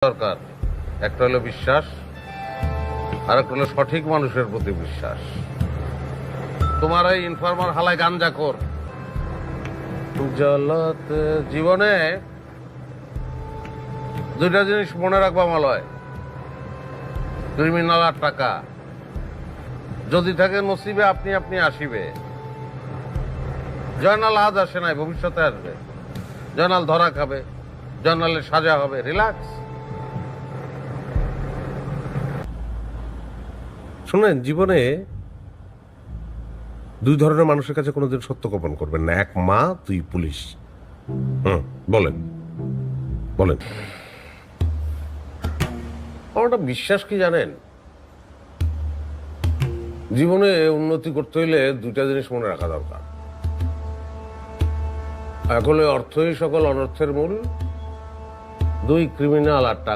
দরকার। একটা হলো বিশ্বাস, আর একটা হলো সঠিক মানুষের প্রতি বিশ্বাস। তোমার এই ইনফরমার হালায় গাঞ্জাখোর জলতে জীবনে দুইটা জিনিস মনে রাখবা মালয়, ক্রিমিনাল আর টাকা। যদি থাকে নসিবে আপনি আপনি আসিবে। জয়নাল আজ আসে নাই, ভবিষ্যতে আসবে। জয়নাল ধরা খাবে, জয়নালের সাজা হবে। রিল্যাক্স। শুনেন, জীবনে দুই ধরনের মানুষের কাছে কোনোদিন সত্য গোপন করবেন না। এক মা, দুই পুলিশ। বলেন বলেন। আমার একটা বিশ্বাস কি জানেন, জীবনে উন্নতি করতে হইলে দুইটা জিনিস মনে রাখা দরকার। এক হলো অর্থই সকল অনর্থের মূল, দুই ক্রিমিনাল আর টাকা।